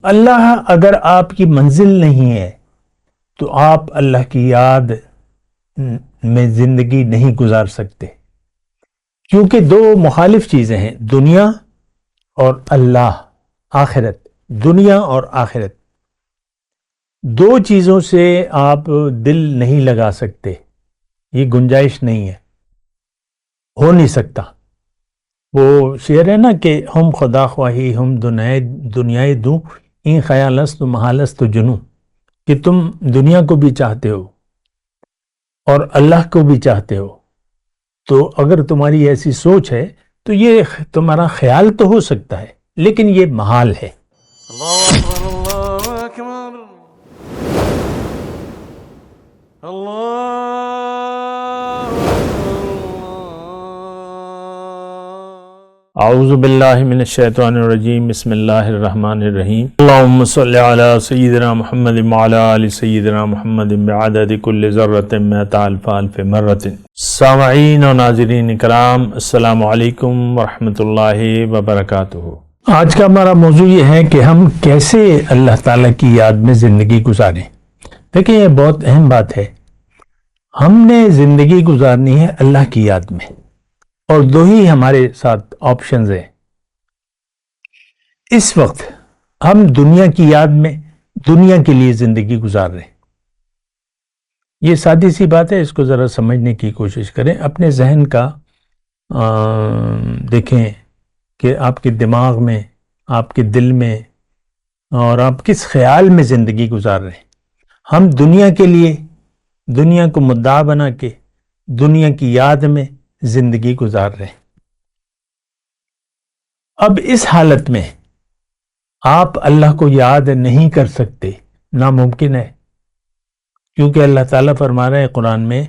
اللہ اگر آپ کی منزل نہیں ہے تو آپ اللہ کی یاد میں زندگی نہیں گزار سکتے، کیونکہ دو مخالف چیزیں ہیں، دنیا اور اللہ، آخرت۔ دنیا اور آخرت دو چیزوں سے آپ دل نہیں لگا سکتے، یہ گنجائش نہیں ہے، ہو نہیں سکتا۔ وہ شعر ہے نا کہ ہم خدا خواہی ہم دنیائے دوں، این خیالست محالست جنوں، کہ تم دنیا کو بھی چاہتے ہو اور اللہ کو بھی چاہتے ہو، تو اگر تمہاری ایسی سوچ ہے تو یہ تمہارا خیال تو ہو سکتا ہے، لیکن یہ محال ہے۔ اللہ اکبر اللہ اکبر اللہ اعوذ باللہ من الشیطان الرجیم، بسم اللہ الرحمن الرحیم۔ اللہم صلی علی سیدنا محمد وعلی آل سیدنا محمد بعدد کل ذرۃ مئۃ الف الف مرۃ۔ سامعین و ناظرین کرام، السلام علیکم ورحمۃ اللہ وبرکاتہ۔ آج کا ہمارا موضوع یہ ہے کہ ہم کیسے اللہ تعالیٰ کی یاد میں زندگی گزاریں۔ دیکھیں، یہ بہت اہم بات ہے۔ ہم نے زندگی گزارنی ہے اللہ کی یاد میں، اور دو ہی ہمارے ساتھ آپشنز ہیں۔ اس وقت ہم دنیا کی یاد میں دنیا کے لیے زندگی گزار رہے ہیں۔ یہ سادی سی بات ہے، اس کو ذرا سمجھنے کی کوشش کریں۔ اپنے ذہن کا دیکھیں کہ آپ کے دماغ میں، آپ کے دل میں، اور آپ کس خیال میں زندگی گزار رہے ہیں۔ ہم دنیا کے لیے، دنیا کو مدعا بنا کے دنیا کی یاد میں زندگی گزار رہے ہیں۔ اب اس حالت میں آپ اللہ کو یاد نہیں کر سکتے، ناممکن ہے، کیونکہ اللہ تعالیٰ فرما رہے ہیں قرآن میں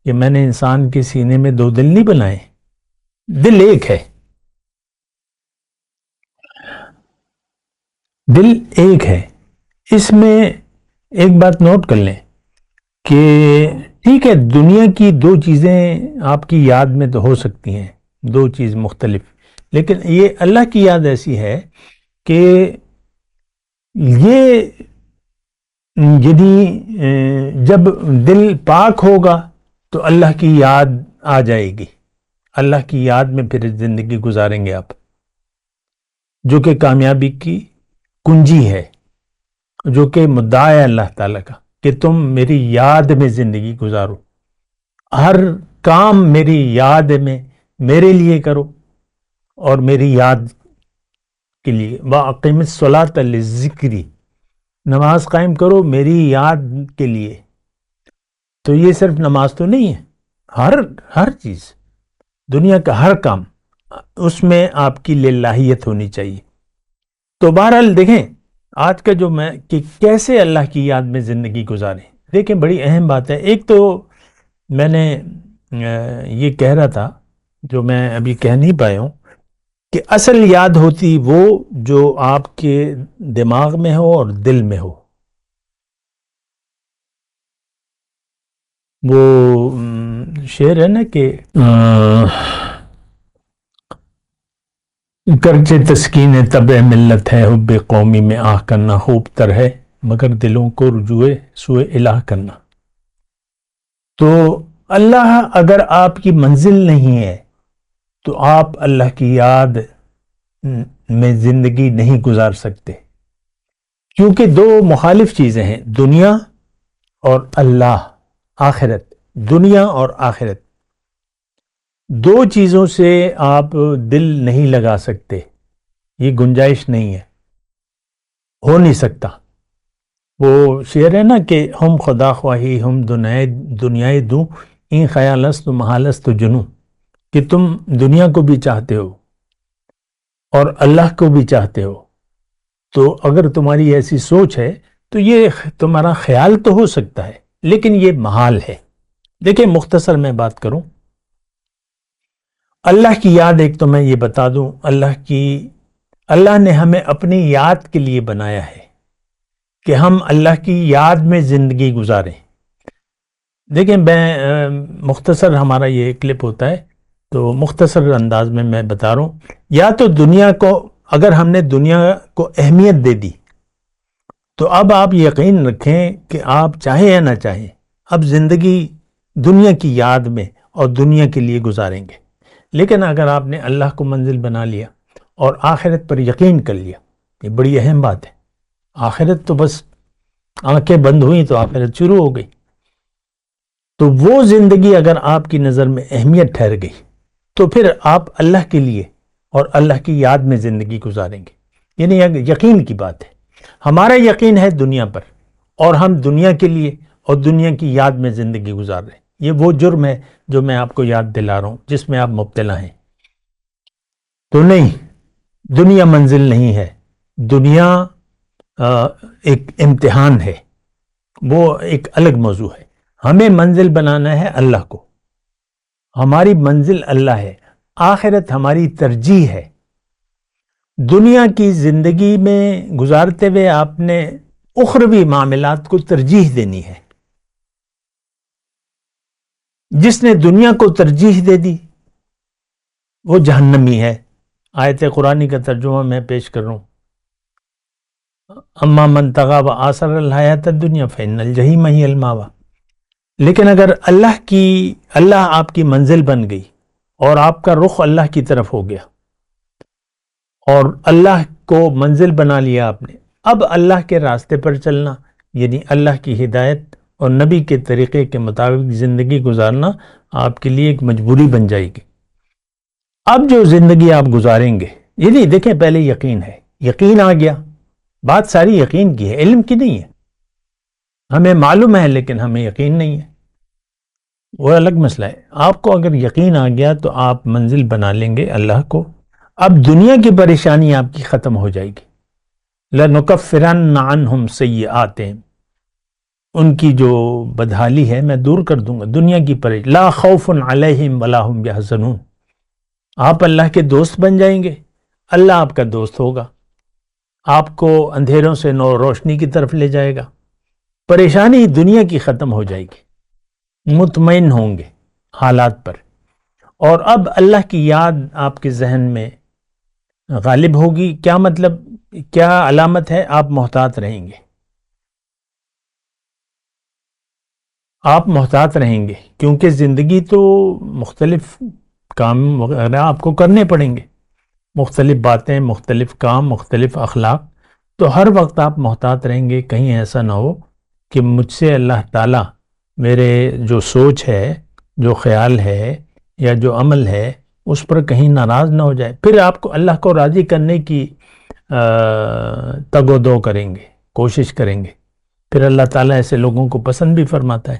کہ میں نے انسان کے سینے میں دو دل نہیں بنائے، دل ایک ہے، دل ایک ہے۔ اس میں ایک بات نوٹ کر لیں کہ ٹھیک ہے، دنیا کی دو چیزیں آپ کی یاد میں تو ہو سکتی ہیں، دو چیز مختلف، لیکن یہ اللہ کی یاد ایسی ہے کہ یہ جب دل پاک ہوگا تو اللہ کی یاد آ جائے گی، اللہ کی یاد میں پھر زندگی گزاریں گے آپ، جو کہ کامیابی کی کنجی ہے، جو کہ مدعا ہے اللہ تعالیٰ کا کہ تم میری یاد میں زندگی گزارو، ہر کام میری یاد میں میرے لیے کرو اور میری یاد کے لیے۔ وَأَقِمِ الصَّلَاةَ لِلذِّكْرِ، نماز قائم کرو میری یاد کے لیے۔ تو یہ صرف نماز تو نہیں ہے، ہر چیز، دنیا کا ہر کام، اس میں آپ کی للہیت ہونی چاہیے۔ تو بہرحال دیکھیں، آج کا جو کہ کیسے اللہ کی یاد میں زندگی گزاریں، دیکھیں بڑی اہم بات ہے۔ ایک تو میں نے یہ کہہ رہا تھا، جو میں ابھی کہہ نہیں پایا ہوں، کہ اصل یاد ہوتی وہ جو آپ کے دماغ میں ہو اور دل میں ہو۔ وہ شعر ہے نا کہ گرچہ تسکین طبع ملت ہے، حب قومی میں آہ کرنا خوب تر ہے، مگر دلوں کو رجوع سوئے الہ کرنا۔ تو اللہ اگر آپ کی منزل نہیں ہے تو آپ اللہ کی یاد میں زندگی نہیں گزار سکتے، کیونکہ دو مخالف چیزیں ہیں، دنیا اور اللہ، آخرت۔ دنیا اور آخرت دو چیزوں سے آپ دل نہیں لگا سکتے، یہ گنجائش نہیں ہے، ہو نہیں سکتا۔ وہ شعر ہے نا کہ ہم خدا خواہی ہم دنیائے دوں، این خیالست محالست جنوں، کہ تم دنیا کو بھی چاہتے ہو اور اللہ کو بھی چاہتے ہو، تو اگر تمہاری ایسی سوچ ہے تو یہ تمہارا خیال تو ہو سکتا ہے، لیکن یہ محال ہے۔ دیکھیں، مختصر میں بات کروں، اللہ کی یاد ایک تو میں یہ بتا دوں، اللہ نے ہمیں اپنی یاد کے لیے بنایا ہے کہ ہم اللہ کی یاد میں زندگی گزاریں۔ دیکھیں، میں مختصر، ہمارا یہ کلپ ہوتا ہے تو مختصر انداز میں بتا رہا ہوں۔ یا تو دنیا کو، اگر ہم نے دنیا کو اہمیت دے دی تو اب آپ یقین رکھیں کہ آپ چاہیں یا نہ چاہیں اب زندگی دنیا کی یاد میں اور دنیا کے لیے گزاریں گے. لیکن اگر آپ نے اللہ کو منزل بنا لیا اور آخرت پر یقین کر لیا، یہ بڑی اہم بات ہے. آخرت تو بس آنکھیں بند ہوئیں تو آخرت شروع ہو گئی. تو وہ زندگی اگر آپ کی نظر میں اہمیت ٹھہر گئی تو پھر آپ اللہ کے لیے اور اللہ کی یاد میں زندگی گزاریں گے. یعنی یقین کی بات ہے. ہمارا یقین ہے دنیا پر اور ہم دنیا کے لیے اور دنیا کی یاد میں زندگی گزار رہے ہیں. یہ وہ جرم ہے جو میں آپ کو یاد دلا رہا ہوں جس میں آپ مبتلا ہیں. تو نہیں، دنیا منزل نہیں ہے. دنیا ایک امتحان ہے، وہ ایک الگ موضوع ہے. ہمیں منزل بنانا ہے اللہ کو. ہماری منزل اللہ ہے. آخرت ہماری ترجیح ہے. دنیا کی زندگی میں گزارتے ہوئے آپ نے اخروی معاملات کو ترجیح دینی ہے. جس نے دنیا کو ترجیح دے دی وہ جہنمی ہے. آیت قرآنی کا ترجمہ میں پیش کر رہا ہوں. اما من طغی و آثر الحیات الدنیا فإن الجحیم ہی المأوی. لیکن اگر اللہ آپ کی منزل بن گئی اور آپ کا رخ اللہ کی طرف ہو گیا اور اللہ کو منزل بنا لیا آپ نے، اب اللہ کے راستے پر چلنا یعنی اللہ کی ہدایت اور نبی کے طریقے کے مطابق زندگی گزارنا آپ کے لیے ایک مجبوری بن جائے گی. اب جو زندگی آپ گزاریں گے، یعنی دیکھیں پہلے یقین ہے، یقین آ گیا. بات ساری یقین کی ہے، علم کی نہیں ہے. ہمیں معلوم ہے لیکن ہمیں یقین نہیں ہے، وہ الگ مسئلہ ہے. آپ کو اگر یقین آ گیا تو آپ منزل بنا لیں گے اللہ کو. اب دنیا کی پریشانی آپ کی ختم ہو جائے گی. لَنُكَفِّرَنَّ عَنْهُمْ سَيِّئَاتِهِمْ، ان کی جو بدحالی ہے میں دور کر دوں گا. دنیا کی پریشانی، لا خوف علیہم ولا ہم یحزنون. آپ اللہ کے دوست بن جائیں گے، اللہ آپ کا دوست ہوگا، آپ کو اندھیروں سے نور روشنی کی طرف لے جائے گا. پریشانی دنیا کی ختم ہو جائے گی، مطمئن ہوں گے حالات پر. اور اب اللہ کی یاد آپ کے ذہن میں غالب ہوگی. کیا مطلب، کیا علامت ہے؟ آپ محتاط رہیں گے. آپ محتاط رہیں گے کیونکہ زندگی تو مختلف کام وغیرہ آپ کو کرنے پڑیں گے، مختلف باتیں، مختلف کام، مختلف اخلاق. تو ہر وقت آپ محتاط رہیں گے کہیں ایسا نہ ہو کہ مجھ سے اللہ تعالیٰ میرے جو سوچ ہے، جو خیال ہے یا جو عمل ہے اس پر کہیں ناراض نہ ہو جائے. پھر آپ کو اللہ کو راضی کرنے کی تگ و دو کریں گے، کوشش کریں گے. پھر اللہ تعالیٰ ایسے لوگوں کو پسند بھی فرماتا ہے.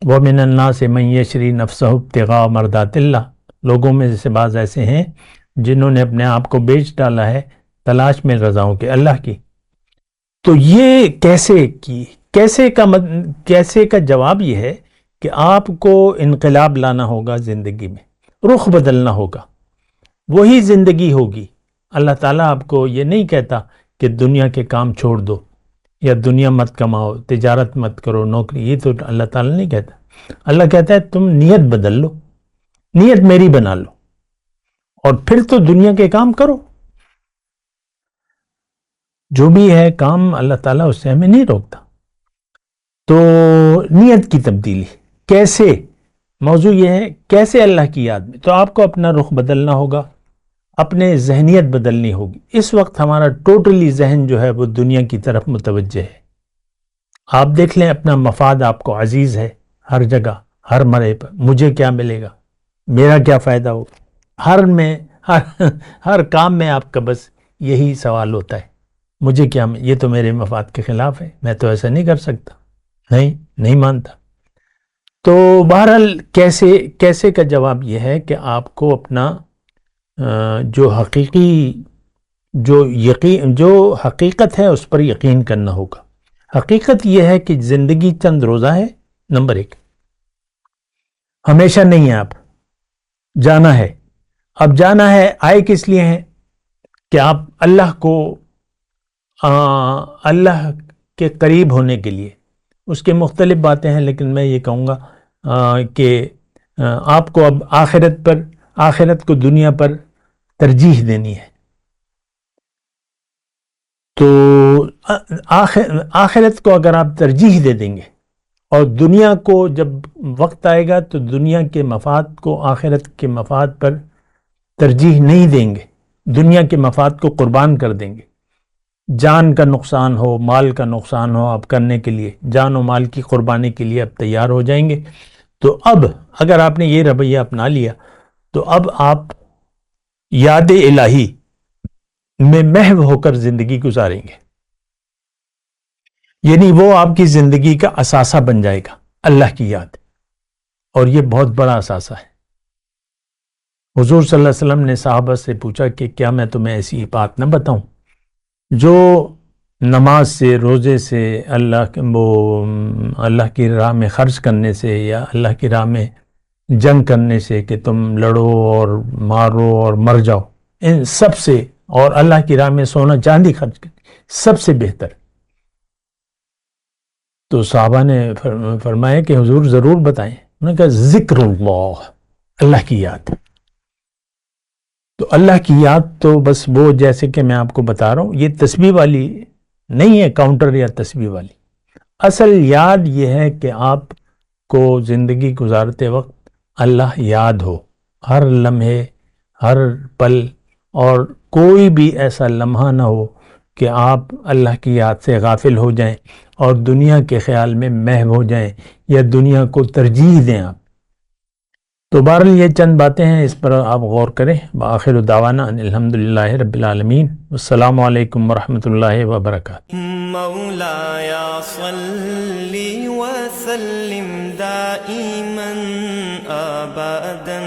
وَمِنَ النَّاسِ مَن يَشْرِي نَفْسَهُ ابْتِغَاءَ مَرْضَاتِ اللَّهِ. لوگوں میں سے بعض ایسے ہیں جنہوں نے اپنے آپ کو بیچ ڈالا ہے تلاش میں رضاؤں کے اللہ کی. تو یہ کیسے کا جواب یہ ہے کہ آپ کو انقلاب لانا ہوگا زندگی میں، رخ بدلنا ہوگا. وہی زندگی ہوگی. اللہ تعالیٰ آپ کو یہ نہیں کہتا کہ دنیا کے کام چھوڑ دو یا دنیا مت کماؤ، تجارت مت کرو، نوکری. یہ تو اللہ تعالیٰ نہیں کہتا. اللہ کہتا ہے تم نیت بدل لو، نیت میری بنا لو اور پھر تو دنیا کے کام کرو. جو بھی ہے کام اللہ تعالیٰ اس سے ہمیں نہیں روکتا. تو نیت کی تبدیلی کیسے؟ موضوع یہ ہے کیسے اللہ کی یاد میں. تو آپ کو اپنا رخ بدلنا ہوگا، اپنے ذہنیت بدلنی ہوگی. اس وقت ہمارا ٹوٹلی ذہن جو ہے وہ دنیا کی طرف متوجہ ہے. آپ دیکھ لیں اپنا مفاد آپ کو عزیز ہے ہر جگہ، ہر مرے پر. مجھے کیا ملے گا، میرا کیا فائدہ ہوگا، ہر کام میں آپ کا بس یہی سوال ہوتا ہے، مجھے کیا، یہ تو میرے مفاد کے خلاف ہے، میں تو ایسا نہیں کر سکتا، نہیں مانتا. تو بہرحال کیسے کا جواب یہ ہے کہ آپ کو اپنا جو حقیقت ہے اس پر یقین کرنا ہوگا. حقیقت یہ ہے کہ زندگی چند روزہ ہے. نمبر 1، ہمیشہ نہیں ہے. آپ جانا ہے. اب جانا ہے، آئے کس لیے ہیں؟ کہ آپ اللہ کے قریب ہونے کے لیے. اس کے مختلف باتیں ہیں لیکن میں یہ کہوں گا کہ آپ کو اب آخرت کو دنیا پر ترجیح دینی ہے. تو آخرت کو اگر آپ ترجیح دے دیں گے اور دنیا کو جب وقت آئے گا تو دنیا کے مفاد کو آخرت کے مفاد پر ترجیح نہیں دیں گے، دنیا کے مفاد کو قربان کر دیں گے، جان کا نقصان ہو، مال کا نقصان ہو، آپ کرنے کے لیے جان و مال کی قربانی کے لیے آپ تیار ہو جائیں گے۔ تو اب اگر آپ نے یہ رویہ اپنا لیا تو اب آپ یاد الہی میں محو ہو کر زندگی گزاریں گے، یعنی وہ آپ کی زندگی کا اثاثہ بن جائے گا، اللہ کی یاد، اور یہ بہت بڑا اثاثہ ہے۔ حضور صلی اللہ علیہ وسلم نے صحابہ سے پوچھا کہ کیا میں تمہیں ایسی بات نہ بتاؤں جو نماز سے، روزے سے، اللہ کی راہ میں خرچ کرنے سے، یا اللہ کی راہ میں جنگ کرنے سے کہ تم لڑو اور مارو اور مر جاؤ، ان سب سے، اور اللہ کی راہ میں سونا چاندی خرچ کرنے سب سے بہتر۔ تو صحابہ نے فرمایا کہ حضور ضرور بتائیں۔ انہوں نے کہا ذکر اللہ، اللہ کی یاد۔ تو اللہ کی یاد تو بس وہ جیسے کہ میں آپ کو بتا رہا ہوں، یہ تسبیح والی نہیں ہے، کاؤنٹر یا تسبیح والی۔ اصل یاد یہ ہے کہ آپ کو زندگی گزارتے وقت اللہ یاد ہو، ہر لمحے، ہر پل، اور کوئی بھی ایسا لمحہ نہ ہو کہ آپ اللہ کی یاد سے غافل ہو جائیں اور دنیا کے خیال میں محو ہو جائیں یا دنیا کو ترجیح دیں آپ۔ تو بہرحال یہ چند باتیں ہیں، اس پر آپ غور کریں۔ وآخر دعوانا ان الحمدللہ رب العالمین، والسلام علیکم ورحمۃ اللہ وبرکاتہ۔ مولاي صل وسلم دائما ابدا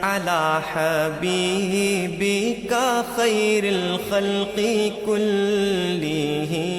على حبيبك خير الخلق كلهم